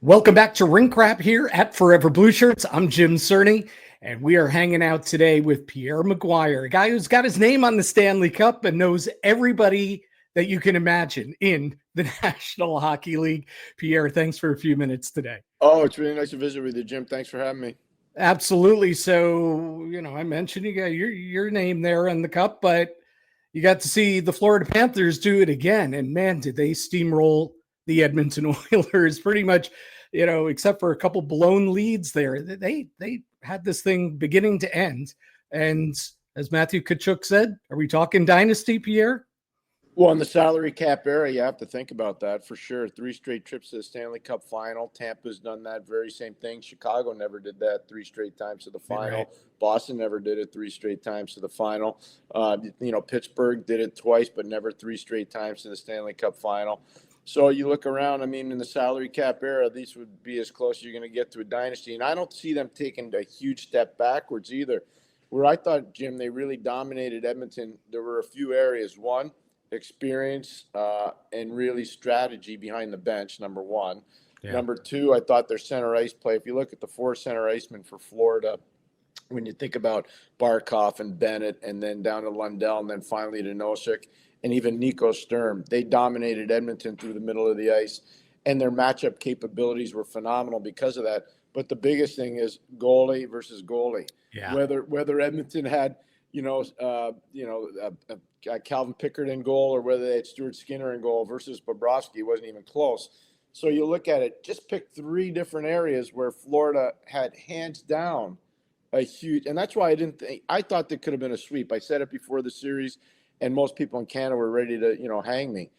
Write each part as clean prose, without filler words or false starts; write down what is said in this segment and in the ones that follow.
Welcome back to Rink here at Forever Blueshirts. I'm Jim Cerny, and we are hanging out today with Pierre McGuire, a guy who's got his name on the Stanley Cup and knows everybody that you can imagine in the National Hockey League. Pierre, thanks for a few minutes today. Oh, it's really nice to visit with you, Jim. Thanks for having me. Absolutely. So, I mentioned you got your name there on the cup, but you got to see the Florida Panthers do it again. And man, did they steamroll the Edmonton Oilers pretty much, except for a couple blown leads there. They had this thing beginning to end. And as Matthew Tkachuk said, are we talking dynasty, Pierre? Well, in the salary cap era, you have to think about that for sure. 3 straight trips to the Stanley Cup final. Tampa's done that very same thing. Chicago never did that 3 straight times to the final. Right. Boston never did it 3 straight times to the final. Pittsburgh did it twice, but never 3 straight times to the Stanley Cup final. So you look around, in the salary cap era, these would be as close as you're going to get to a dynasty. And I don't see them taking a huge step backwards either. Where I thought, Jim, they really dominated Edmonton, there were a few areas. One, experience and really strategy behind the bench, number one. Yeah. Number two, I thought their center ice play, if you look at the 4 center icemen for Florida, when you think about Barkov and Bennett and then down to Lundell and then finally to Nosek and even Nico Sturm, they dominated Edmonton through the middle of the ice, and their matchup capabilities were phenomenal because of that. But the biggest thing is goalie versus goalie. Yeah. Whether Edmonton had Calvin Pickard in goal or whether they had Stuart Skinner in goal versus Bobrovsky, wasn't even close. So you look at it, just pick 3 different areas where Florida had hands down a huge, and that's why I thought there could have been a sweep. I said it before the series, and most people in Canada were ready to, hang me.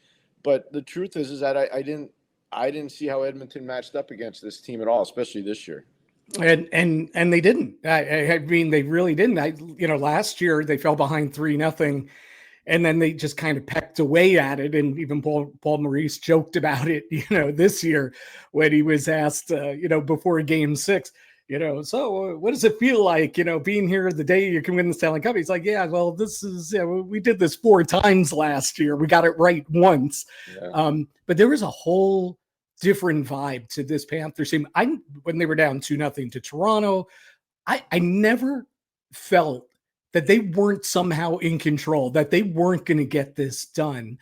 But the truth is that I didn't see how Edmonton matched up against this team at all, especially this year. And they didn't. They really didn't. Last year they fell behind 3-0, and then they just kind of pecked away at it. And even Paul Maurice joked about it, this year when he was asked, before Game 6, so what does it feel like, being here the day you can win the Stanley Cup? He's like, yeah, well, this is, we did this 4 times last year. We got it right once. Yeah. But there was a whole different vibe to this Panthers team. When they were down 2-0 to Toronto, I never felt that they weren't somehow in control, that they weren't going to get this done.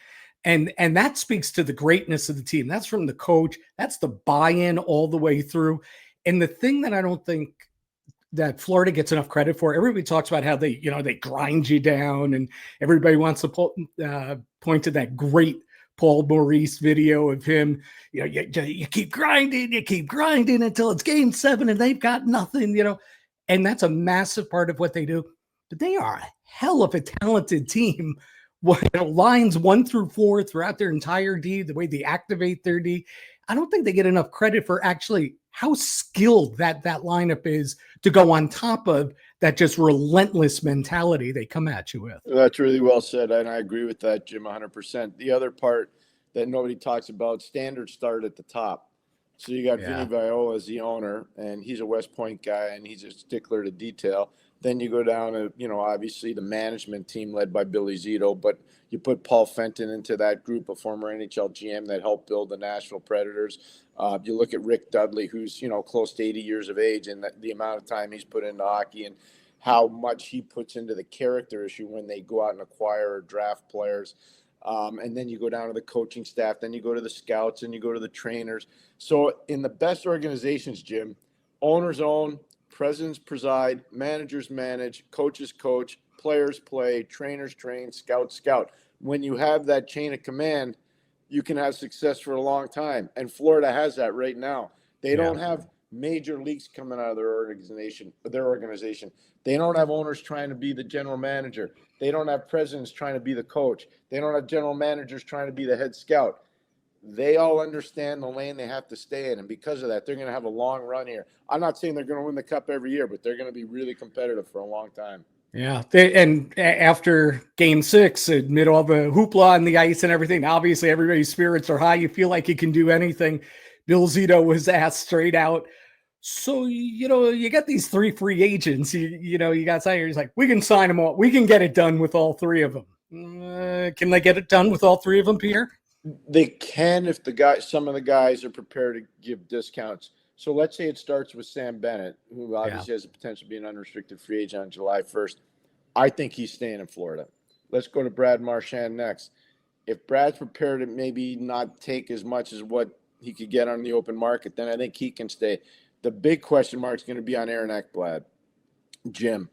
And that speaks to the greatness of the team. That's from the coach. That's the buy-in all the way through. And the thing that I don't think that Florida gets enough credit for, everybody talks about how they grind you down, and everybody wants to point to that great Paul Maurice video of him. You keep grinding until it's Game 7 and they've got nothing, and that's a massive part of what they do. But they are a hell of a talented team. Lines 1 through 4 throughout their entire D, the way they activate their D. I don't think they get enough credit for actually how skilled that lineup is to go on top of that just relentless mentality they come at you with. That's really well said, and I agree with that, Jim, 100%. The other part that nobody talks about, standards start at the top. So you got Vinny Viola as the owner, and he's a West Point guy, and he's a stickler to detail. Then you go down to, obviously the management team led by Billy Zito, but you put Paul Fenton into that group, a former NHL GM that helped build the Nashville Predators. You look at Rick Dudley, who's, close to 80 years of age, and the amount of time he's put into hockey and how much he puts into the character issue when they go out and acquire or draft players. And then you go down to the coaching staff, then you go to the scouts, and you go to the trainers. So in the best organizations, Jim, owners own, presidents preside, managers manage, coaches coach, players play, trainers train, scouts scout. When you have that chain of command, you can have success for a long time. And Florida has that right now. They don't have major leaks coming out of their organization. They don't have owners trying to be the general manager. They don't have presidents trying to be the coach. They don't have general managers trying to be the head scout. They all understand the lane they have to stay in, and because of that, they're going to have a long run here. I'm not saying they're going to win the Cup every year, but they're going to be really competitive for a long time. Yeah, and after Game 6, amid all the hoopla on the ice and everything, obviously everybody's spirits are high. You feel like you can do anything. Bill Zito was asked straight out, so, you got these 3 free agents. You got signers like, we can sign them all. We can get it done with all 3 of them. Can they get it done with all 3 of them, Pierre? They can if some of the guys are prepared to give discounts. So let's say it starts with Sam Bennett, who obviously has the potential to be an unrestricted free agent on July 1st. I think he's staying in Florida. Let's go to Brad Marchand next. If Brad's prepared to maybe not take as much as what he could get on the open market, then I think he can stay. The big question mark is going to be on Aaron Ekblad. Jim,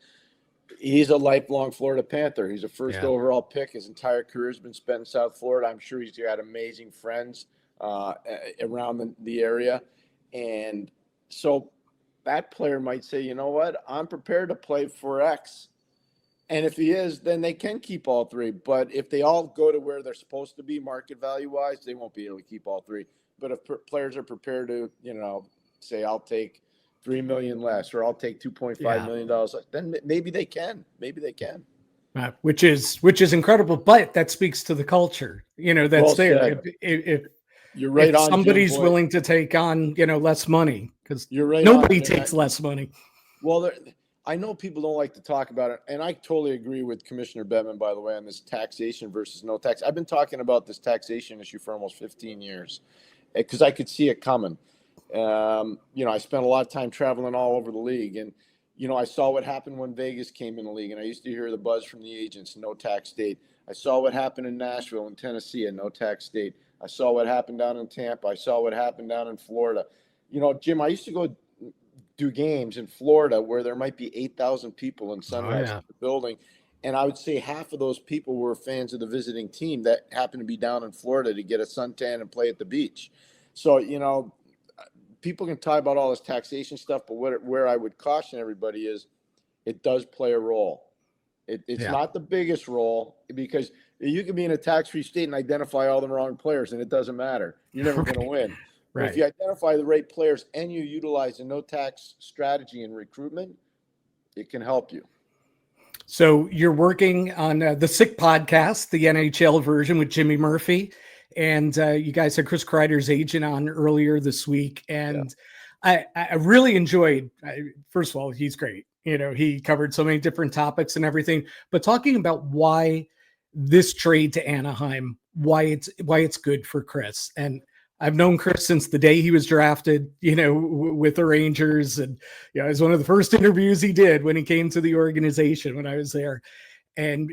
he's a lifelong Florida Panther. He's a first overall pick. His entire career has been spent in South Florida. I'm sure he's got amazing friends around the area. And so that player might say, you know what, I'm prepared to play for X. And if he is, then they can keep all three. But if they all go to where they're supposed to be market value-wise, they won't be able to keep all three. But if players are prepared to, say I'll take $3 million less, or I'll take $2.5 million less, then maybe they can. Maybe they can. Which is incredible, but that speaks to the culture, that's well there. If you're right, if somebody's willing to take on, less money, because nobody takes less money. Well, I know people don't like to talk about it, and I totally agree with Commissioner Bettman, by the way, on this taxation versus no tax. I've been talking about this taxation issue for almost 15 years because I could see it coming. I spent a lot of time traveling all over the league, and I saw what happened when Vegas came in the league, and I used to hear the buzz from the agents, no tax state. I saw what happened in Nashville and Tennessee, a no tax state. I saw what happened down in Tampa. I saw what happened down in Florida. Jim, I used to go do games in Florida where there might be 8,000 people in Sunrise building, and I would say half of those people were fans of the visiting team that happened to be down in Florida to get a suntan and play at the beach. So, people can talk about all this taxation stuff, but where I would caution everybody is it does play a role. It's not the biggest role, because you can be in a tax-free state and identify all the wrong players, and it doesn't matter. You're never going to win. Right. If you identify the right players and you utilize a no-tax strategy in recruitment, it can help you. So you're working on the Sick podcast, the NHL version with Jimmy Murphy. And you guys had Chris Kreider's agent on earlier this week. And I really enjoyed, first of all, he's great. He covered so many different topics and everything, but talking about why this trade to Anaheim, why it's good for Chris. And I've known Chris since the day he was drafted, with the Rangers. And, it was one of the first interviews he did when he came to the organization when I was there. And,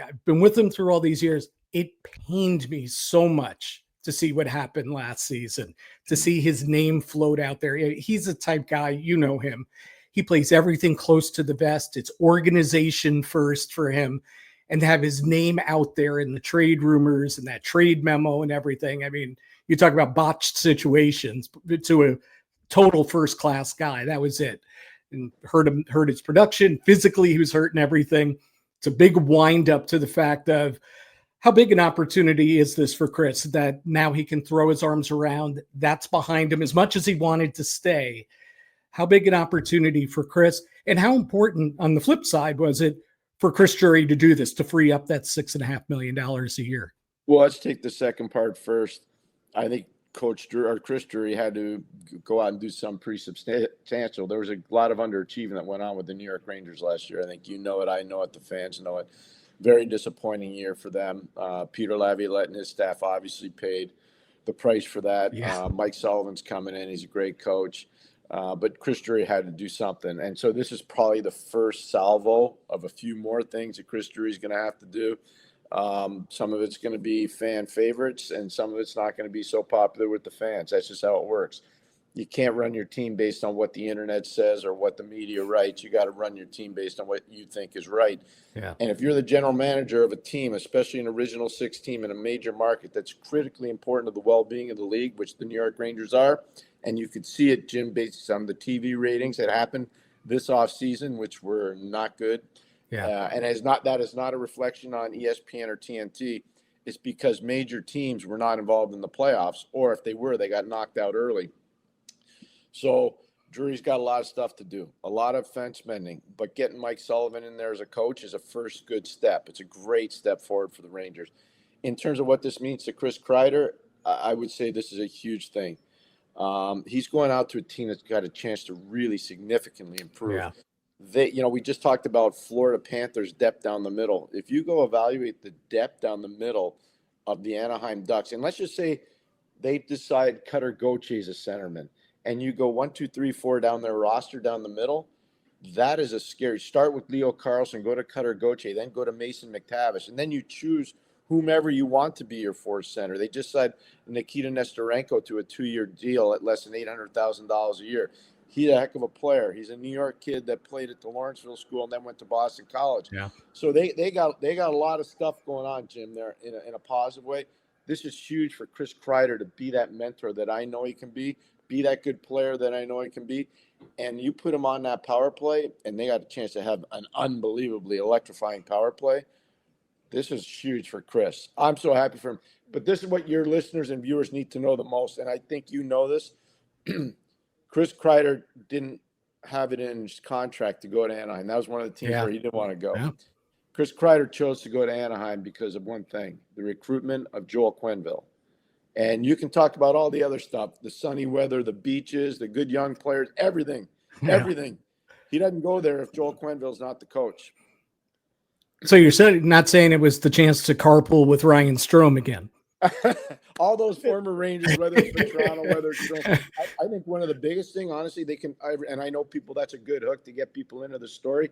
I've been with him through all these years. It pained me so much to see what happened last season, to see his name float out there. He's a type guy, him. He plays everything close to the vest. It's organization first for him. And to have his name out there in the trade rumors and that trade memo and everything. I mean, you talk about botched situations to a total first-class guy. That was it. And hurt his production. Physically, he was hurting everything. It's a big wind up to the fact of how big an opportunity is this for Chris, that now he can throw his arms around. That's behind him as much as he wanted to stay. How big an opportunity for Chris, and how important on the flip side was it for Chris Drury to do this, to free up that $6.5 million a year? Well, let's take the second part first. I think Coach Drury, or Chris Drury, had to go out and do something pretty substantial. There was a lot of underachieving that went on with the New York Rangers last year. I think you know it. I know it. The fans know it. Very disappointing year for them. Peter Laviolette and his staff obviously paid the price for that. Mike Sullivan's coming in. He's a great coach. But Chris Drury had to do something. And so this is probably the first salvo of a few more things that Chris Drury is going to have to do. Some of it's going to be fan favorites, and some of it's not going to be so popular with the fans. That's just how it works. You can't run your team based on what the internet says or what the media writes. You got to run your team based on what you think is right. Yeah. And if you're the general manager of a team, especially an Original Six team in a major market that's critically important to the well-being of the league, which the New York Rangers are, and you could see it, Jim, based on the TV ratings that happened this offseason, which were not good. Yeah. And that is not a reflection on ESPN or TNT. It's because major teams were not involved in the playoffs, or if they were, they got knocked out early. So Drury's got a lot of stuff to do, a lot of fence mending, but getting Mike Sullivan in there as a coach is a first good step. It's a great step forward for the Rangers. In terms of what this means to Chris Kreider, I would say this is a huge thing. He's going out to a team that's got a chance to really significantly improve. Yeah. We just talked about Florida Panthers depth down the middle. If you go evaluate the depth down the middle of the Anaheim Ducks, and let's just say they decide Cutter Gauthier is a centerman, and you go 1, 2, 3, 4 down their roster down the middle, that is a scary. Start with Leo Carlsson, go to Cutter Gauthier, then go to Mason McTavish, and then you choose whomever you want to be your fourth center. They just signed Nikita Nesterenko to a 2-year deal at less than $800,000 a year. He's a heck of a player. He's a New York kid that played at the Lawrenceville School and then went to Boston College. Yeah. So they got a lot of stuff going on, Jim, there in a positive way. This is huge for Chris Kreider to be that mentor that I know he can be that good player that I know he can be. And you put him on that power play, and they got a chance to have an unbelievably electrifying power play. This is huge for Chris. I'm so happy for him. But this is what your listeners and viewers need to know the most, and I think you know this. Chris Kreider didn't have it in his contract to go to Anaheim. That was one of the teams where he didn't want to go. Yeah. Chris Kreider chose to go to Anaheim because of one thing, the recruitment of Joel Quenneville. And you can talk about all the other stuff, the sunny weather, the beaches, the good young players, everything. He doesn't go there if Joel Quenneville's not the coach. So you're not saying it was the chance to carpool with Ryan Strome again? All those former Rangers, whether it's for Toronto, whether it's Strome. I think one of the biggest thing, honestly, and I know people, that's a good hook to get people into the story.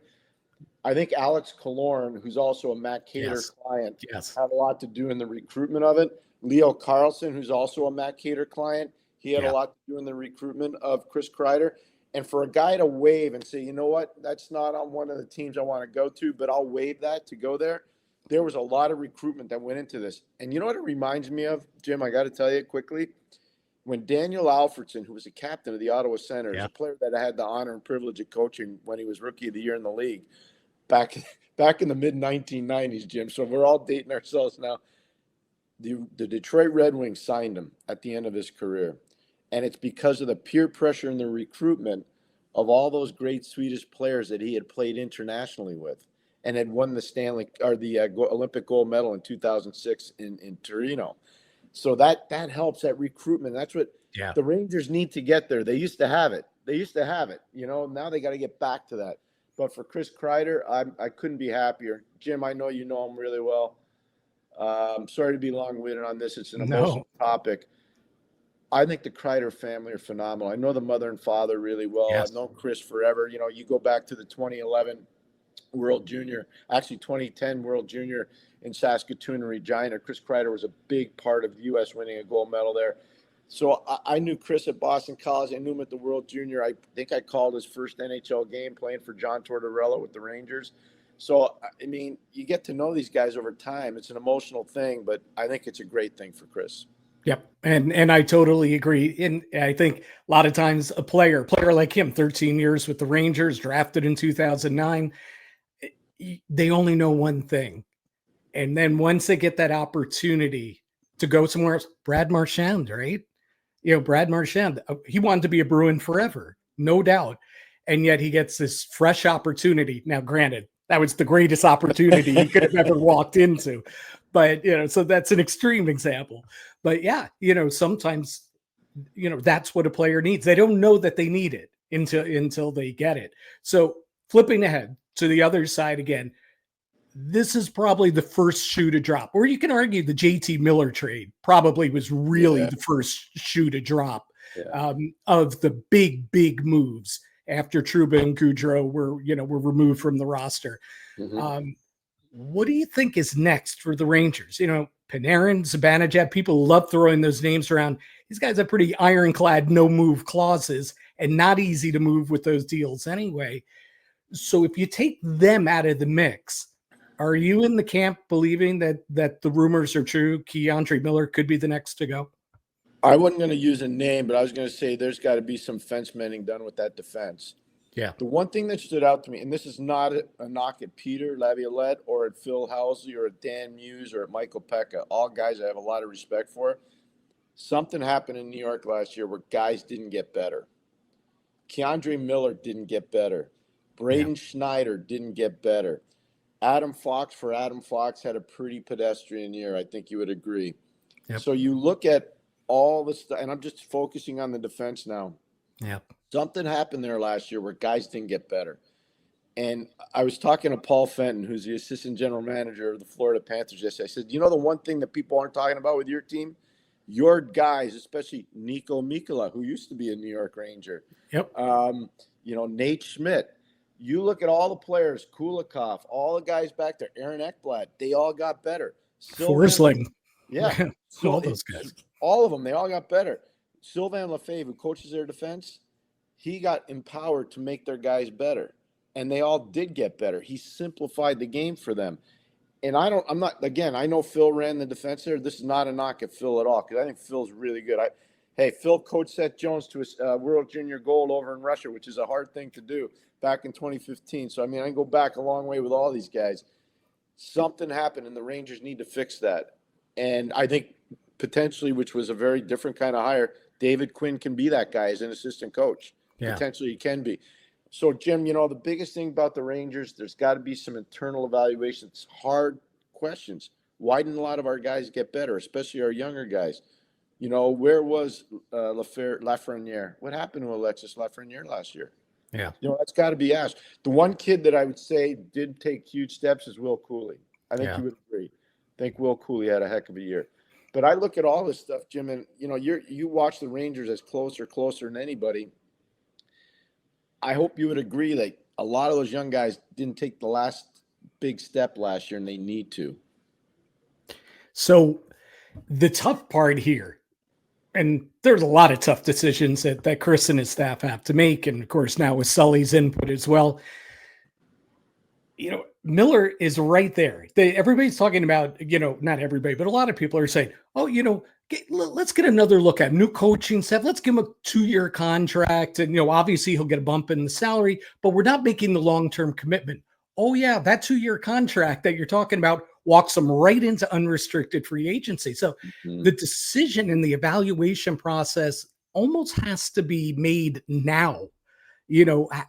I think Alex Killorn, who's also a Matt Cater client, had a lot to do in the recruitment of it. Leo Carlsson, who's also a Matt Cater client, he had a lot to do in the recruitment of Chris Kreider. And for a guy to wave and say, you know what, that's not on one of the teams I want to go to, but I'll waive that to go there. There was a lot of recruitment that went into this. And you know what it reminds me of, Jim? I got to tell you quickly. When Daniel Alfredson, who was a captain of the Ottawa Senators, a player that I had the honor and privilege of coaching when he was Rookie of the Year in the league, back in the mid-1990s, Jim. So we're all dating ourselves now. The Detroit Red Wings signed him at the end of his career. And it's because of the peer pressure and the recruitment of all those great Swedish players that he had played internationally with and had won the Olympic gold medal in 2006 in Torino. So that helps, that recruitment. That's what the Rangers need to get there. They used to have it. You know, now they got to get back to that. But for Chris Kreider, I couldn't be happier. Jim, I know you know him really well. I'm sorry to be long-winded on this. It's an emotional topic. I think the Kreider family are phenomenal. I know the mother and father really well. I've known Chris forever. You know, you go back to the 2011 World Junior, actually 2010 World Junior in Saskatoon and Regina. Chris Kreider was a big part of the U.S. winning a gold medal there. So I knew Chris at Boston College. I knew him at the World Junior. I think I called his first NHL game playing for John Tortorella with the Rangers. So, I mean, you get to know these guys over time. It's an emotional thing, but I think it's a great thing for Chris. Yep. And I totally agree. And I think a lot of times a player like him, 13 years with the Rangers, drafted in 2009, they only know one thing. And then once they get that opportunity to go somewhere else, Brad Marchand, right? You know, Brad Marchand, he wanted to be a Bruin forever, no doubt. And yet he gets this fresh opportunity. Now, granted, that was the greatest opportunity he could have ever walked into. But, you know, so that's an extreme example. But yeah, you know, sometimes, you know, that's what a player needs. They don't know that they need it until they get it. So flipping ahead to the other side again, this is probably the first shoe to drop. Or you can argue the JT Miller trade probably was really the first shoe to drop of the big moves after Trouba and Goudreau were removed from the roster. Mm-hmm. What do you think is next for the Rangers? You know, Panarin, Zibanejad, people love throwing those names around. These guys have pretty ironclad no-move clauses and not easy to move with those deals anyway. So if you take them out of the mix, are you in the camp believing that the rumors are true? Keandre Miller could be the next to go? I wasn't going to use a name, but I was going to say there's got to be some fence mending done with that defense. Yeah. The one thing that stood out to me, and this is not a knock at Peter Laviolette or at Phil Housley or at Dan Muse or at Michael Pekka, all guys I have a lot of respect for. Something happened in New York last year where guys didn't get better. Keandre Miller didn't get better. Braden Schneider didn't get better. Adam Fox had a pretty pedestrian year. I think you would agree. Yep. So you look at all the stuff, and I'm just focusing on the defense now. Yeah. Something happened there last year where guys didn't get better. And I was talking to Paul Fenton, who's the assistant general manager of the Florida Panthers yesterday. I said, the one thing that people aren't talking about with your team, your guys, especially Nico Mikkola, who used to be a New York Ranger. Yep. Nate Schmidt. You look at all the players, Kulikov, all the guys back there, Aaron Ekblad, they all got better. Forsling. Yeah. All those guys. All of them, they all got better. Sylvain Lefebvre, who coaches their defense, he got empowered to make their guys better. And they all did get better. He simplified the game for them. And I know Phil ran the defense there. This is not a knock at Phil at all, because I think Phil's really good. Phil coached Seth Jones to a World Junior Gold over in Russia, which is a hard thing to do, back in 2015. So, I can go back a long way with all these guys. Something happened, and the Rangers need to fix that. And I think potentially, which was a very different kind of hire, David Quinn can be that guy as an assistant coach. Yeah. Potentially he can be. So, Jim, the biggest thing about the Rangers, there's got to be some internal evaluations, hard questions. Why didn't a lot of our guys get better, especially our younger guys? Where was Lafreniere? What happened to Alexis Lafreniere last year? Yeah. That's got to be asked. The one kid that I would say did take huge steps is Will Cooley. I think you would agree. I think Will Cooley had a heck of a year. But I look at all this stuff, Jim, and, you watch the Rangers as closer than anybody. I hope you would agree that a lot of those young guys didn't take the last big step last year, and they need to. So the tough part here, and there's a lot of tough decisions that Chris and his staff have to make, and of course now with Sully's input as well. Miller is right there. Everybody's talking about, not everybody, but a lot of people are saying, let's get another look at new coaching staff. Let's give him a 2-year contract. And, obviously he'll get a bump in the salary, but we're not making the long-term commitment. Oh yeah, that 2-year contract that you're talking about walks them right into unrestricted free agency. So the decision and the evaluation process almost has to be made now.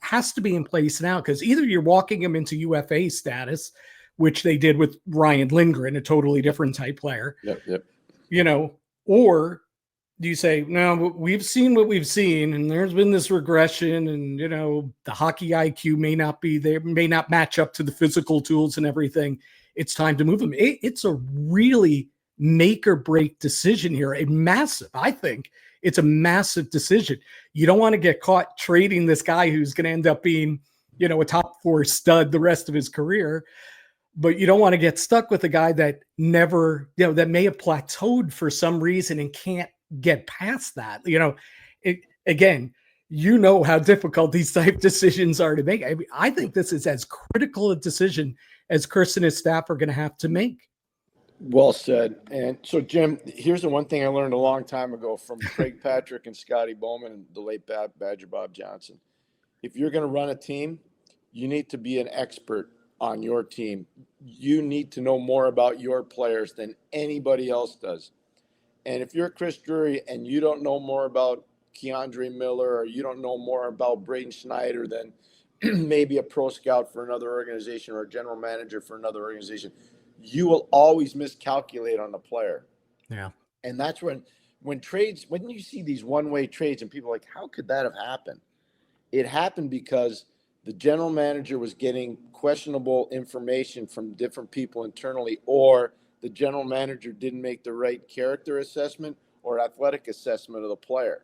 Has to be in place now, because either you're walking him into UFA status, which they did with Ryan Lindgren, a totally different type player. Yep. Or do you say, no, we've seen what we've seen, and there's been this regression, and, the hockey IQ may not be there, may not match up to the physical tools and everything. It's time to move him. It's a really make or break decision here. I think it's a massive decision. You don't want to get caught trading this guy who's going to end up being, a top 4 stud the rest of his career. But you don't want to get stuck with a guy that never, that may have plateaued for some reason and can't get past that. Again, how difficult these type decisions are to make. I think this is as critical a decision as Chris and his staff are going to have to make. Well said. And so, Jim, here's the one thing I learned a long time ago from Craig Patrick and Scotty Bowman and the late Badger Bob Johnson. If you're going to run a team, you need to be an expert on your team. You need to know more about your players than anybody else does. And if you're Chris Drury and you don't know more about Keandre Miller, or you don't know more about Braden Schneider than maybe a pro scout for another organization or a general manager for another organization, you will always miscalculate on the player. Yeah. And that's when you see these one-way trades and people are like, how could that have happened? It happened because the general manager was getting questionable information from different people internally, or the general manager didn't make the right character assessment or athletic assessment of the player.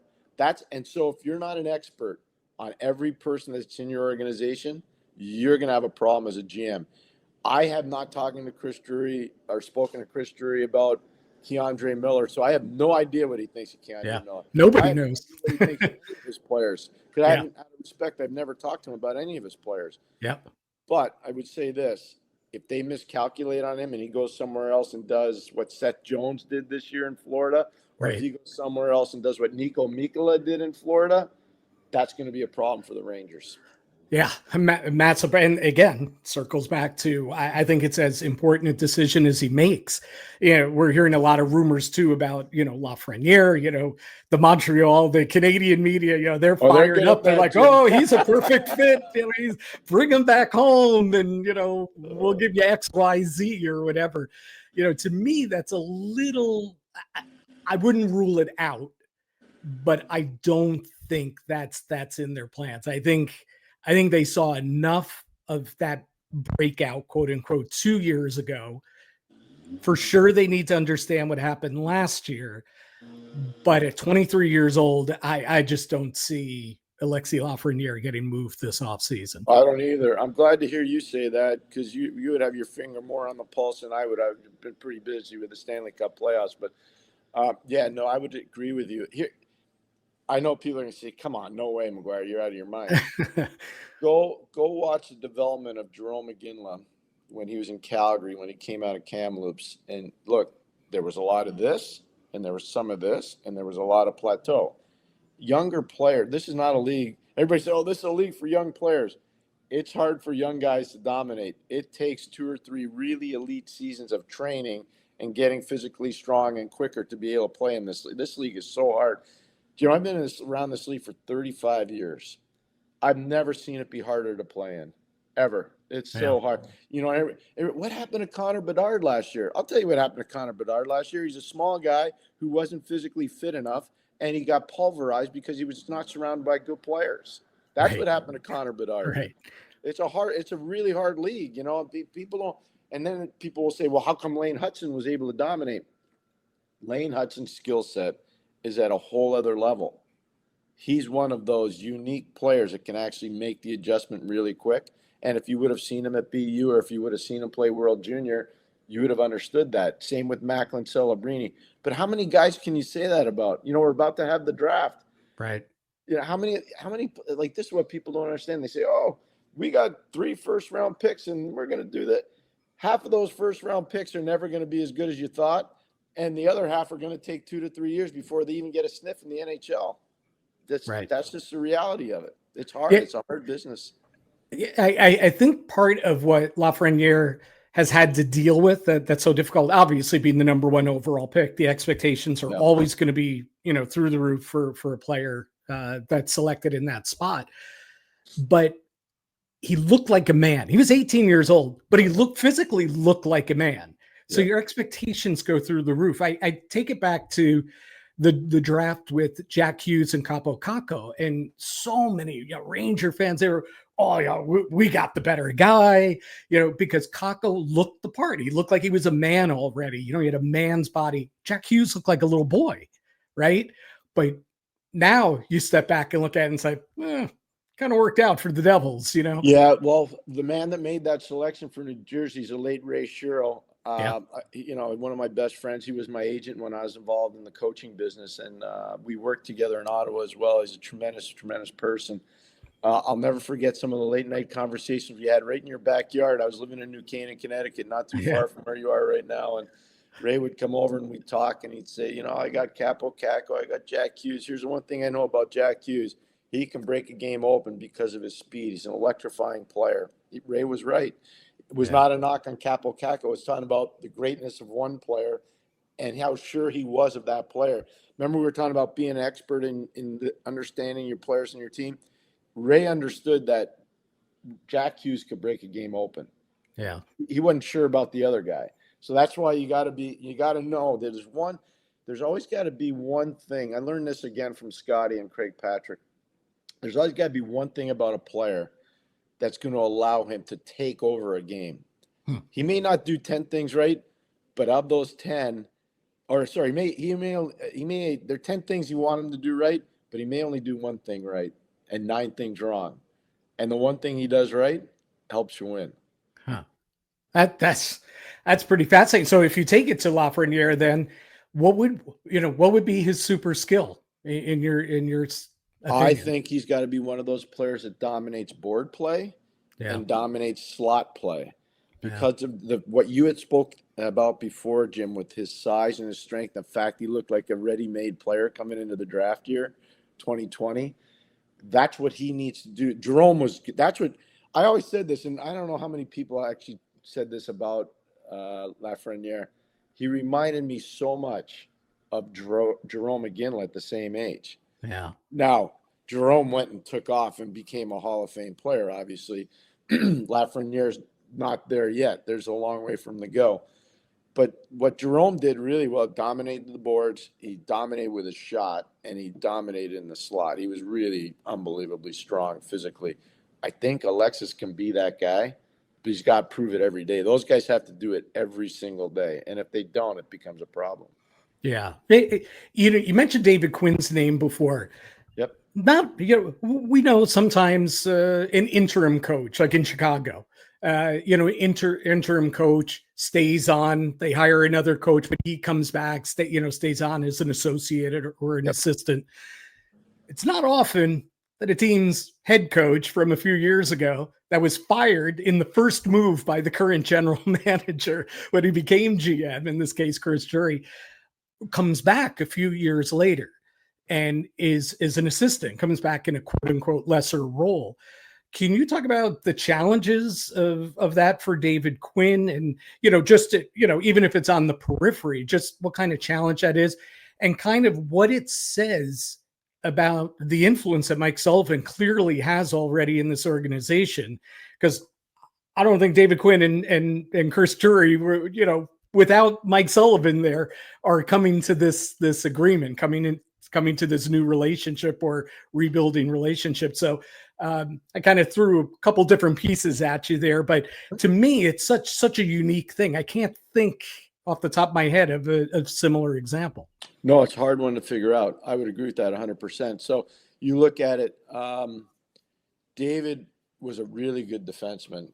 And so if you're not an expert on every person that's in your organization, you're going to have a problem as a GM. I have not talked to Chris Drury or spoken to Chris Drury about Keandre Miller, so I have no idea what he thinks of Keandre Miller. Nobody knows what he thinks of any of his players. Because out of respect, I've never talked to him about any of his players. Yep. But I would say this: if they miscalculate on him and he goes somewhere else and does what Seth Jones did this year in Florida, or if he goes somewhere else and does what Nico Mikkola did in Florida, that's going to be a problem for the Rangers. Yeah, Matt's, and again, circles back to, I think it's as important a decision as he makes. We're hearing a lot of rumors too about, Lafreniere, the Montreal, the Canadian media, they're fired up. They're like, he's a perfect fit. Bring him back home and, we'll give you X, Y, Z or whatever. To me, that's a little, I wouldn't rule it out, but I don't think that's in their plans. I think they saw enough of that breakout, quote unquote, 2 years ago. For sure, they need to understand what happened last year. But at 23 years old, I just don't see Alexis Lafreniere getting moved this offseason. I don't either. I'm glad to hear you say that, because you would have your finger more on the pulse than I would. I've been pretty busy with the Stanley Cup playoffs. But, I would agree with you. Here, I know people are going to say, come on, no way, McGuire, you're out of your mind. Go watch the development of Jarome Iginla when he was in Calgary, when he came out of Kamloops. And look, there was a lot of this, and there was some of this, and there was a lot of plateau. Younger player, this is not a league. Everybody says, oh, this is a league for young players. It's hard for young guys to dominate. It takes 2 or 3 really elite seasons of training and getting physically strong and quicker to be able to play in this league. This league is so hard. I've been around this league for 35 years. I've never seen it be harder to play in, ever. It's so hard. What happened to Connor Bedard last year? I'll tell you what happened to Connor Bedard last year. He's a small guy who wasn't physically fit enough, and he got pulverized because he was not surrounded by good players. That's what happened to Connor Bedard. Right. It's a really hard league. People don't, and then people will say, well, how come Lane Hudson was able to dominate? Lane Hudson's skill set is at a whole other level. He's one of those unique players that can actually make the adjustment really quick. And if you would have seen him at BU, or if you would have seen him play World Junior, you would have understood that. Same with Macklin Celebrini. But how many guys can you say that about? We're about to have the draft. Right. How many, like, this is what people don't understand. They say, oh, we got 3 first-round picks, and we're going to do that. Half of those first-round picks are never going to be as good as you thought, and the other half are going to take 2 to 3 years before they even get a sniff in the NHL. That's just the reality of it. It's hard. Yeah. It's a hard business. I think part of what Lafreniere has had to deal with that's so difficult, obviously being the number 1 overall pick, the expectations are always going to be, through the roof for a player that's selected in that spot. But he looked like a man. He was 18 years old, but he physically looked like a man. So your expectations go through the roof. I take it back to the draft with Jack Hughes and Capo Caco, and so many Ranger fans, they were, oh yeah, we got the better guy, because Caco looked the part. He looked like he was a man already. He had a man's body. Jack Hughes looked like a little boy, right? But now you step back and look at it and say, kind of worked out for the Devils, Yeah, well, the man that made that selection for New Jersey is a late Ray Shero. One of my best friends. He was my agent when I was involved in the coaching business, and we worked together in Ottawa as well. He's a tremendous, tremendous person. I'll never forget some of the late night conversations we had right in your backyard. I was living in New Canaan, Connecticut, not too far from where you are right now. And Ray would come over and we'd talk, and he'd say, I got Capo Caco, I got Jack Hughes. Here's the one thing I know about Jack Hughes. He can break a game open because of his speed. He's an electrifying player. Ray was right. It was not a knock on Capo Caco. It's talking about the greatness of one player and how sure he was of that player. Remember, we were talking about being an expert in understanding your players and your team. Ray understood that Jack Hughes could break a game open. Yeah. He wasn't sure about the other guy. So that's why you got to know that there's always got to be one thing. I learned this again from Scotty and Craig Patrick. There's always got to be one thing about a player that's going to allow him to take over a game. He may not do 10 things right, but of those 10, there are 10 things you want him to do right, but he may only do one thing right and 9 things wrong. And the one thing he does right helps you win. Huh. That's pretty fascinating. So if you take it to Lafreniere, then what would be his super skill in your opinion? I think he's got to be one of those players that dominates board play and dominates slot play because of what you had spoke about before, Jim, with his size and his strength. The fact he looked like a ready-made player coming into the draft year, 2020. That's what he needs to do. That's what I always said this, and I don't know how many people actually said this about Lafreniere. He reminded me so much of Jarome Iginla at the same age. Yeah. Now, Jarome went and took off and became a Hall of Fame player, obviously. Lafreniere's not there yet. There's a long way from the go. But what Jarome did really well, dominated the boards. He dominated with his shot, and he dominated in the slot. He was really unbelievably strong physically. I think Alexis can be that guy, but he's got to prove it every day. Those guys have to do it every single day. And if they don't, it becomes a problem. Yeah. You mentioned David Quinn's name before. Yep. We know sometimes an interim coach, like in Chicago, interim coach stays on, they hire another coach, but he comes back, stays on as an associate or an assistant. It's not often that a team's head coach from a few years ago that was fired in the first move by the current general manager when he became GM, in this case, Chris Drury, comes back a few years later and is an assistant, comes back in a quote unquote lesser role. Can you talk about the challenges of that for David Quinn, and even if it's on the periphery, just what kind of challenge that is, and kind of what it says about the influence that Mike Sullivan clearly has already in this organization? Because I don't think David Quinn and Chris Drury were, without Mike Sullivan there, are coming to this agreement, coming to this new relationship or rebuilding relationship. So I kind of threw a couple different pieces at you there, but to me, it's such a unique thing. I can't think off the top of my head of a similar example. No, it's a hard one to figure out. I would agree with that 100%. So you look at it, David was a really good defenseman,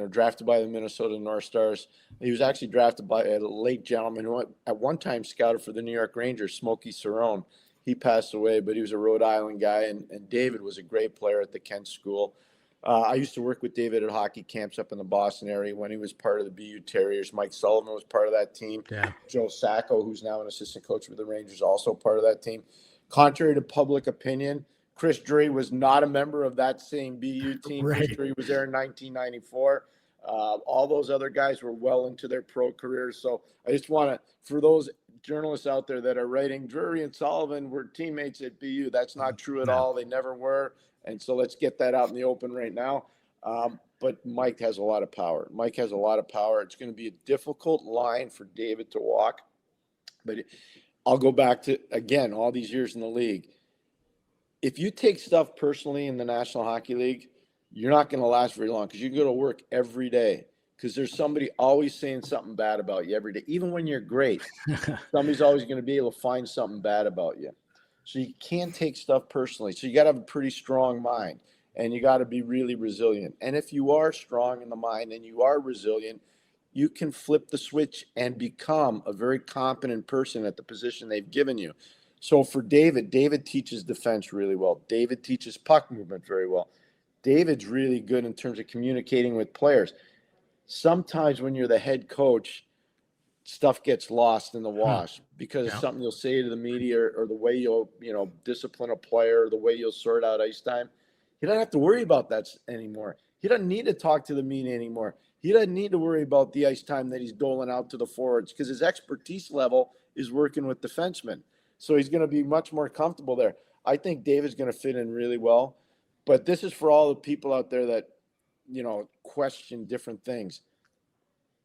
drafted by the Minnesota North Stars. He was actually drafted by a late gentleman who at one time scouted for the New York Rangers, Smokey Cerrone. He passed away, but he was a Rhode Island guy, and David was a great player at the Kent School. I used to work with David at hockey camps up in the Boston area when he was part of the BU Terriers. Mike Sullivan was part of that team. Yeah. Joe Sacco, who's now an assistant coach with the Rangers, also part of that team. Contrary to public opinion, Chris Drury was not a member of that same BU team. Right. Chris Drury was there in 1994. All those other guys were well into their pro careers. So I just want to, for those journalists out there that are writing, Drury and Sullivan were teammates at BU. That's not true at all. They never were. And so let's get that out in the open right now. But Mike has a lot of power. Mike has a lot of power. It's going to be a difficult line for David to walk. But I'll go back to, again, all these years in the league. If you take stuff personally in the National Hockey League, you're not going to last very long because you go to work every day because there's somebody always saying something bad about you every day. Even when you're great, somebody's always going to be able to find something bad about you. So you can't take stuff personally. So you got to have a pretty strong mind, and you got to be really resilient. And if you are strong in the mind and you are resilient, you can flip the switch and become a very competent person at the position they've given you. So for David teaches defense really well. David teaches puck movement very well. David's really good in terms of communicating with players. Sometimes when you're the head coach, stuff gets lost in the wash because of something you'll say to the media or the way you'll, discipline a player, or the way you'll sort out ice time. He doesn't have to worry about that anymore. He doesn't need to talk to the media anymore. He doesn't need to worry about the ice time that he's doling out to the forwards because his expertise level is working with defensemen. So he's going to be much more comfortable there. I think David's going to fit in really well. But this is for all the people out there that, question different things.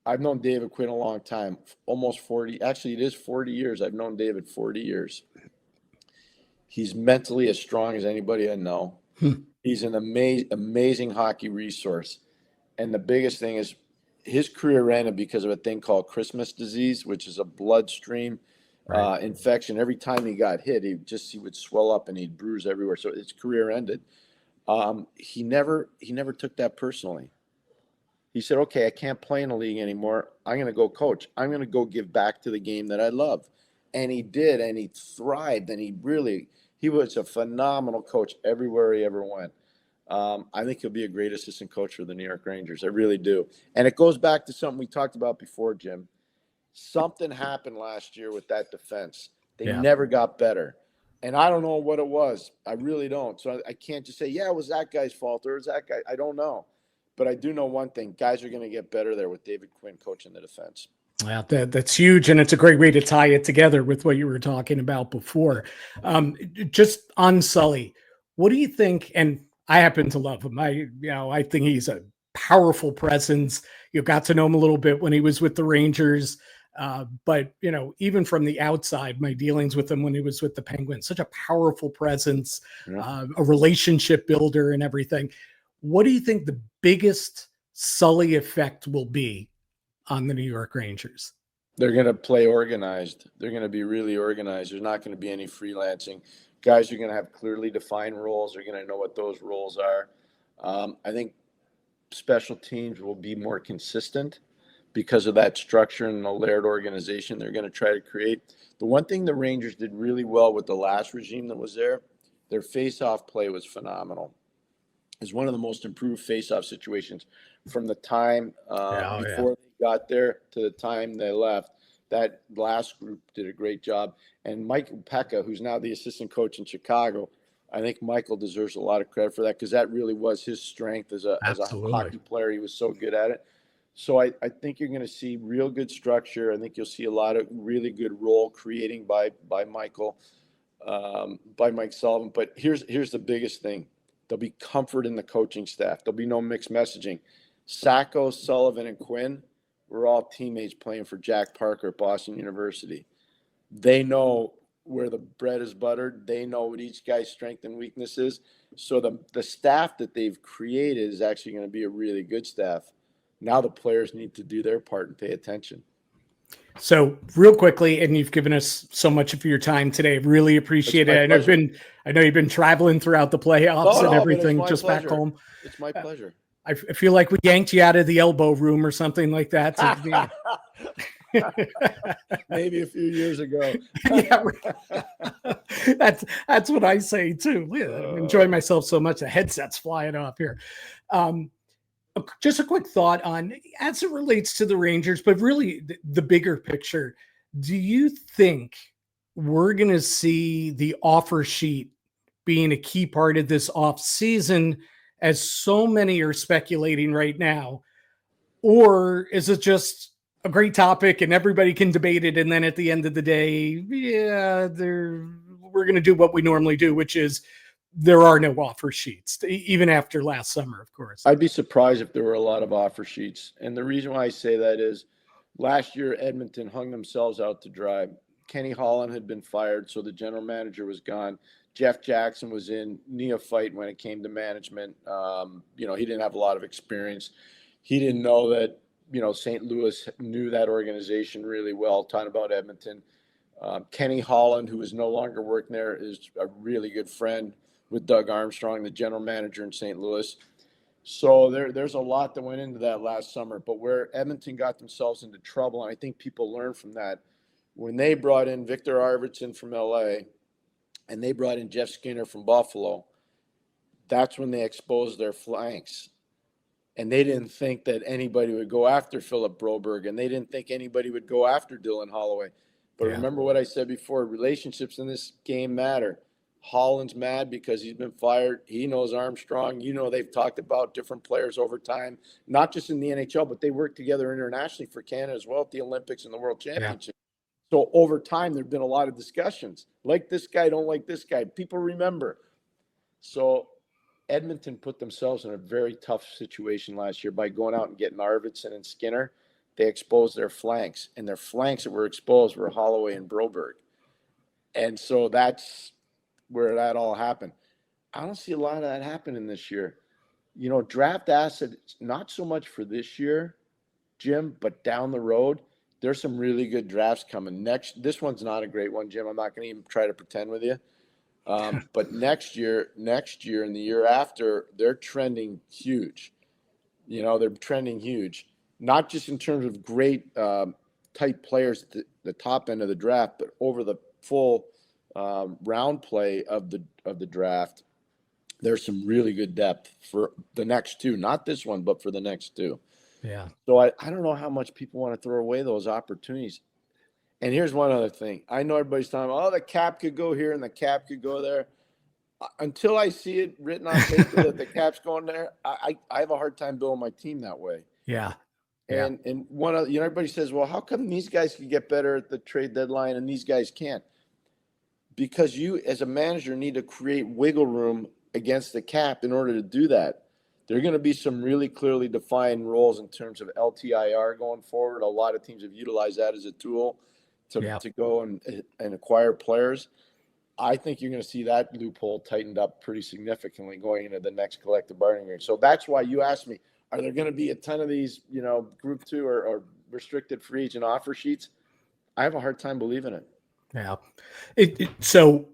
I've known David Quinn a long time, almost 40. Actually, it is 40 years. I've known David 40 years. He's mentally as strong as anybody I know. He's an amazing hockey resource. And the biggest thing is his career ended because of a thing called Christmas disease, which is a bloodstream infection. Every time he got hit, he would swell up and he'd bruise everywhere. So his career ended. He never took that personally. He said, okay, I can't play in the league anymore. I'm going to go coach. I'm going to go give back to the game that I love. And he did, and he thrived, and he was a phenomenal coach everywhere he ever went. I think he'll be a great assistant coach for the New York Rangers. I really do. And it goes back to something we talked about before, Jim. Something happened last year with that defense. They never got better. And I don't know what it was. I really don't. So I can't just say, it was that guy's fault or it was that guy. I don't know. But I do know one thing. Guys are going to get better there with David Quinn coaching the defense. Well, that's huge, and it's a great way to tie it together with what you were talking about before. Just on Sully, what do you think? And I happen to love him. I think he's a powerful presence. You got to know him a little bit when he was with the Rangers, but even from the outside, my dealings with him when he was with the Penguins, such a powerful presence, a relationship builder, and everything. what do you think the biggest Sully effect will be on the New York Rangers? They're going to play organized. They're going to be really organized. There's not going to be any freelancing. Guys are going to have clearly defined roles. They're going to know what those roles are. I think special teams will be more consistent because of that structure and the layered organization they're going to try to create. The one thing the Rangers did really well with the last regime that was there, their face-off play was phenomenal. It was one of the most improved face-off situations from the time before they got there to the time they left. That last group did a great job. And Michael Pekka, who's now the assistant coach in Chicago, I think Michael deserves a lot of credit for that because that really was his strength as a hockey player. He was so good at it. So I think you're going to see real good structure. I think you'll see a lot of really good role creating by Michael, by Mike Sullivan. But here's the biggest thing. There'll be comfort in the coaching staff. There'll be no mixed messaging. Sacco, Sullivan, and Quinn were all teammates playing for Jack Parker at Boston University. They know where the bread is buttered. They know what each guy's strength and weakness is. So the staff that they've created is actually going to be a really good staff. Now the players need to do their part and pay attention. So real quickly, and you've given us so much of your time today. Really appreciate it. I know you've been traveling throughout the playoffs and everything just back home. It's my pleasure. I feel like we yanked you out of the elbow room or something like that. Maybe a few years ago. Yeah, that's what I say too. I'm enjoying myself so much. The headset's flying off here. Just a quick thought on, as it relates to the Rangers, but really the bigger picture. Do you think we're going to see the offer sheet being a key part of this offseason, as so many are speculating right now? Or is it just a great topic and everybody can debate it, and then at the end of the day, we're going to do what we normally do, which is there are no offer sheets, even after last summer, of course. I'd be surprised if there were a lot of offer sheets. And the reason why I say that is last year, Edmonton hung themselves out to dry. Kenny Holland had been fired, so the general manager was gone. Jeff Jackson was in neophyte when it came to management. He didn't have a lot of experience. He didn't know that, St. Louis knew that organization really well, talking about Edmonton. Kenny Holland, who is no longer working there, is a really good friend with Doug Armstrong, the general manager in St. Louis. So there's a lot that went into that last summer. But where Edmonton got themselves into trouble, and I think people learned from that, when they brought in Victor Arvidsson from L.A. and they brought in Jeff Skinner from Buffalo, that's when they exposed their flanks. And they didn't think that anybody would go after Philip Broberg, and they didn't think anybody would go after Dylan Holloway. But remember what I said before, relationships in this game matter. Holland's mad because he's been fired. He knows Armstrong. They've talked about different players over time, not just in the NHL, but they work together internationally for Canada as well at the Olympics and the World Championship. Yeah. So over time, there have been a lot of discussions. Like this guy, don't like this guy. People remember. So Edmonton put themselves in a very tough situation last year by going out and getting Arvidsson and Skinner. They exposed their flanks, and their flanks that were exposed were Holloway and Broberg. And so that's where that all happened. I don't see a lot of that happening this year. Draft assets, not so much for this year, Jim, but down the road, there's some really good drafts coming. This one's not a great one, Jim. I'm not going to even try to pretend with you. But next year and the year after, they're trending huge. They're trending huge, not just in terms of great type players at the top end of the draft, but over the full round play of the draft. There's some really good depth for the next two, not this one, but for the next two. Yeah. So I don't know how much people want to throw away those opportunities. And here's one other thing. I know everybody's talking, the cap could go here and the cap could go there. Until I see it written on paper that the cap's going there, I have a hard time building my team that way. Yeah. And one of everybody says, well, how come these guys can get better at the trade deadline and these guys can't? Because you, as a manager, need to create wiggle room against the cap in order to do that. There are going to be some really clearly defined roles in terms of LTIR going forward. A lot of teams have utilized that as a tool to go and acquire players. I think you're going to see that loophole tightened up pretty significantly going into the next collective bargaining agreement. So that's why you asked me, are there going to be a ton of these, group 2 or restricted free agent offer sheets? I have a hard time believing it. Yeah. So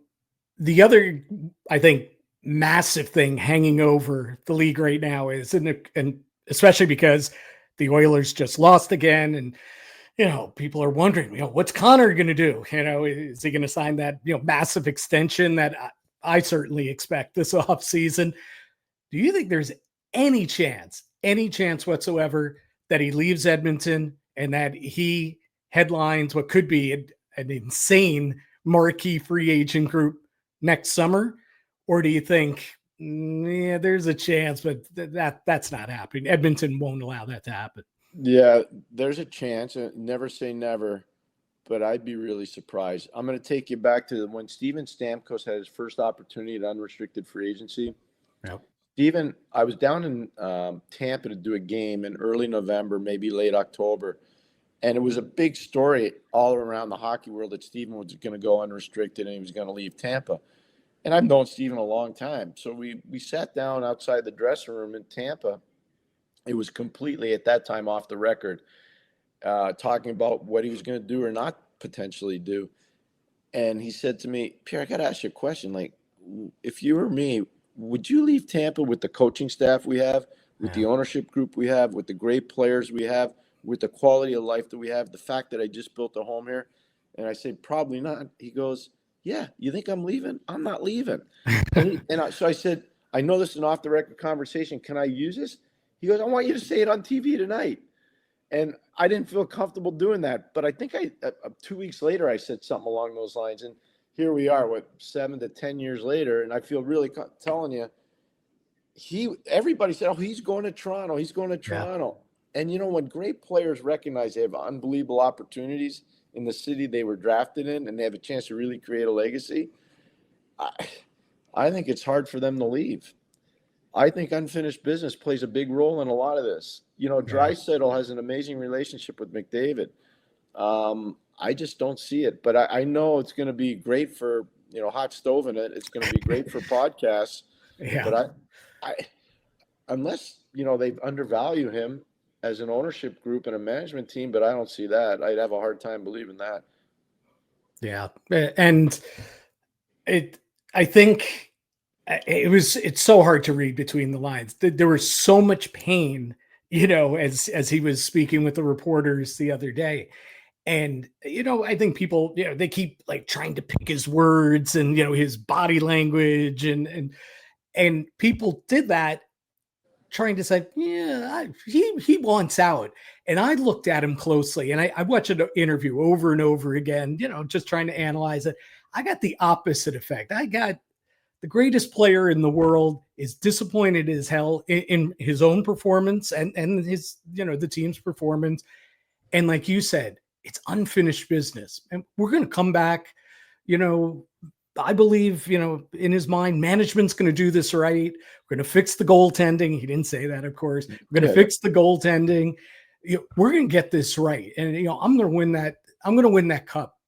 the other, I think, massive thing hanging over the league right now is, and especially because the Oilers just lost again, and people are wondering, what's Connor going to do? Is he going to sign that massive extension that I certainly expect this offseason? Do you think there's any chance whatsoever that he leaves Edmonton and that he headlines what could be an insane marquee free agent group next summer? Or do you think, yeah, there's a chance, but that's not happening? Edmonton won't allow that to happen. Yeah, there's a chance. Never say never, but I'd be really surprised. I'm going to take you back to when Steven Stamkos had his first opportunity at unrestricted free agency. Yep. Steven, I was down in Tampa to do a game in early November, maybe late October. And it was a big story all around the hockey world that Steven was going to go unrestricted and he was going to leave Tampa. And I've known Steven a long time. So we sat down outside the dressing room in Tampa. It was completely, at that time, off the record, talking about what he was going to do or not potentially do. And he said to me, Pierre, I got to ask you a question. Like, if you were me, would you leave Tampa with the coaching staff we have, with the ownership group we have, with the great players we have, with the quality of life that we have, the fact that I just built a home here? And I said, probably not. He goes, yeah, you think I'm leaving? I'm not leaving. So I said, I know this is an off-the-record conversation. Can I use this? He goes, I want you to say it on TV tonight. And I didn't feel comfortable doing that. But I think 2 weeks later, I said something along those lines. And here we are, 7 to 10 years later. And I feel really telling you, everybody said, oh, he's going to Toronto. He's going to Toronto. Yeah. And, when great players recognize they have unbelievable opportunities in the city they were drafted in and they have a chance to really create a legacy, I think it's hard for them to leave. I think unfinished business plays a big role in a lot of this. Draisaitl has an amazing relationship with McDavid. I just don't see it. But I know it's going to be great for, hot stove in it. It's going to be great for podcasts. Yeah. But I unless, they undervalue him as an ownership group and a management team, but I don't see that. I'd have a hard time believing that. Yeah. And I think it's so hard to read between the lines. There was so much pain, as he was speaking with the reporters the other day. And, I think people, they keep like trying to pick his words and, his body language and people did that trying to say, yeah, he wants out. And I looked at him closely and I watched an interview over and over again, just trying to analyze it. I got the opposite effect. I got the greatest player in the world is disappointed as hell in his own performance and his, the team's performance. And like you said, it's unfinished business. And we're going to come back, I believe, in his mind, management's going to do this right. We're going to fix the goaltending. He didn't say that, of course. We're going to fix the goaltending. We're going to get this right. And, I'm going to win that. I'm going to win that cup,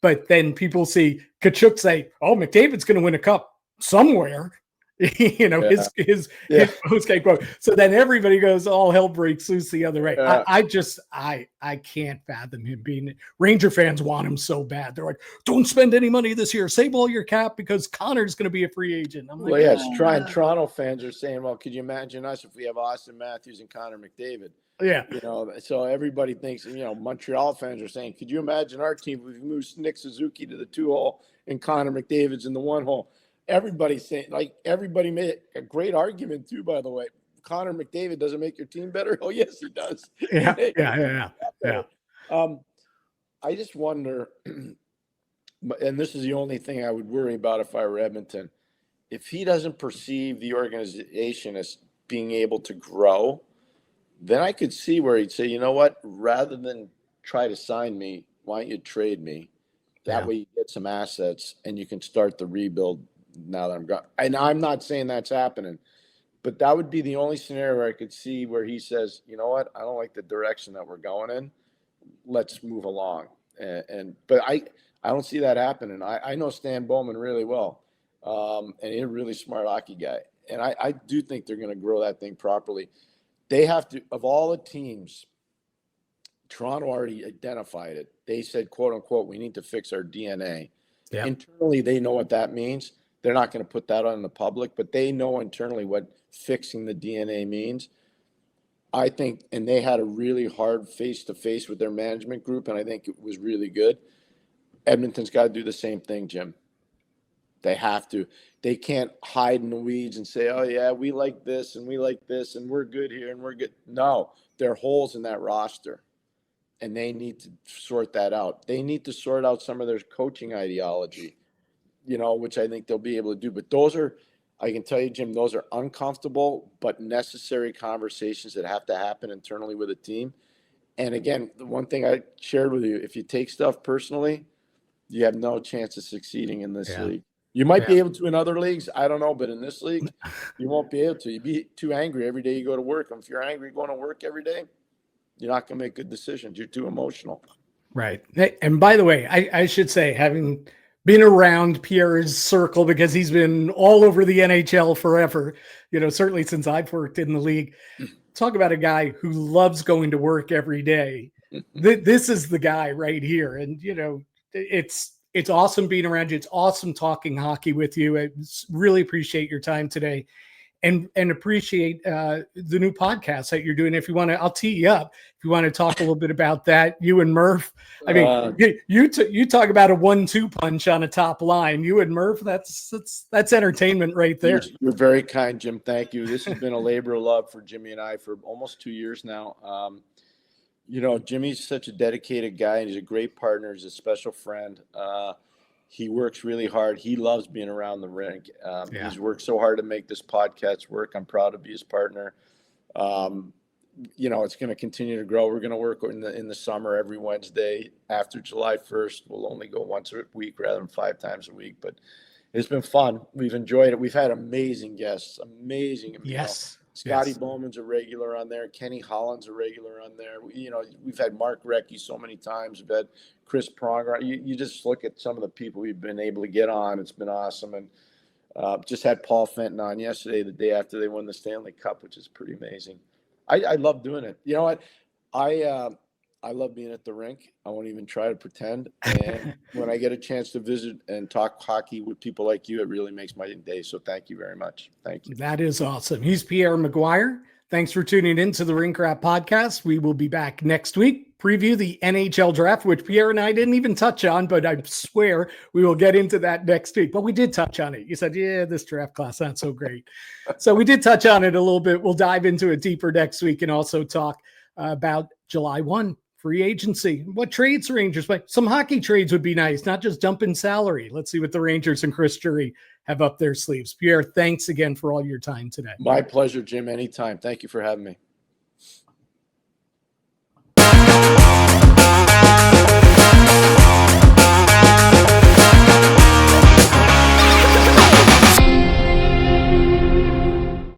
But then people see Tkachuk say, oh, McDavid's going to win a cup somewhere. His post-game quote. So then everybody goes, all hell breaks loose the other way. I can't fathom him being. Ranger fans want him so bad. They're like, don't spend any money this year. Save all your cap because Connor's going to be a free agent. I'm like, Toronto fans are saying, well, could you imagine us if we have Austin Matthews and Connor McDavid? Yeah. So everybody thinks, Montreal fans are saying, could you imagine our team if we moved Nick Suzuki to the 2-hole and Connor McDavid's in the 1-hole? Everybody's saying, everybody made a great argument too, by the way. Connor McDavid doesn't make your team better. Oh, yes, he does. Yeah. I just wonder, and this is the only thing I would worry about if I were Edmonton, if he doesn't perceive the organization as being able to grow, then I could see where he'd say, you know what, rather than try to sign me, why don't you trade me? That way you get some assets and you can start the rebuild now that I'm gone. And I'm not saying that's happening, but that would be the only scenario where I could see where he says, you know what, I don't like the direction that we're going in. Let's move along. But I don't see that happening. I know Stan Bowman really well, and he's a really smart hockey guy. And I do think they're going to grow that thing properly. They have to, of all the teams, Toronto already identified it. They said, quote unquote, we need to fix our DNA. Yep. Internally, they know what that means. They're not going to put that on the public, but they know internally what fixing the DNA means. I think, and they had a really hard face-to-face with their management group, and I think it was really good. Edmonton's got to do the same thing, Jim. They have to. They can't hide in the weeds and say, oh, yeah, we like this, and we're good here, and we're good. No, there are holes in that roster, and they need to sort that out. They need to sort out some of their coaching ideology, which I think they'll be able to do. But those are, I can tell you, Jim, those are uncomfortable but necessary conversations that have to happen internally with a team. And again, the one thing I shared with you, if you take stuff personally, you have no chance of succeeding in this league. You might be able to in other leagues. I don't know. But in this league, you won't be able to. You'd be too angry every day you go to work. And if you're angry going to work every day, you're not going to make good decisions. You're too emotional. Right. And by the way, I should say, having been around Pierre's circle, because he's been all over the NHL forever, certainly since I've worked in the league. Talk about a guy who loves going to work every day. This is the guy right here. And, it's awesome being around you. It's awesome talking hockey with you. I really appreciate your time today, and appreciate the new podcast that you're doing. If you want to, I'll tee you up. If you want to talk a little bit about that, you and Murph. I mean, you talk about a 1-2 punch on a top line. You and Murph, that's entertainment right there. You're very kind, Jim. Thank you. This has been a labor of love for Jimmy and I for almost 2 years now. Jimmy's such a dedicated guy, and he's a great partner. He's a special friend. He works really hard. He loves being around the rink. He's worked so hard to make this podcast work. I'm proud to be his partner. It's going to continue to grow. We're going to work in the summer every Wednesday. After July 1st, we'll only go once a week rather than 5 times a week. But it's been fun. We've enjoyed it. We've had amazing guests. Amazing. Yes. Scotty Bowman's a regular on there. Kenny Holland's a regular on there. We've had Mark Recchi so many times. We've had Chris Pronger. You just look at some of the people we've been able to get on. It's been awesome. And just had Paul Fenton on yesterday, the day after they won the Stanley Cup, which is pretty amazing. I love doing it. You know what? I love being at the rink. I won't even try to pretend. And when I get a chance to visit and talk hockey with people like you, it really makes my day. So thank you very much. Thank you. That is awesome. He's Pierre McGuire. Thanks for tuning in to the Rink Rat Podcast. We will be back next week. Preview the NHL Draft, which Pierre and I didn't even touch on, but I swear we will get into that next week. But we did touch on it. You said, this draft class, not so great. So we did touch on it a little bit. We'll dive into it deeper next week and also talk about July 1. Free agency. What trades Rangers play? Some hockey trades would be nice, not just dumping salary. Let's see what the Rangers and Chris Jury have up their sleeves. Pierre, thanks again for all your time today. My pleasure, Jim. Anytime. Thank you for having me.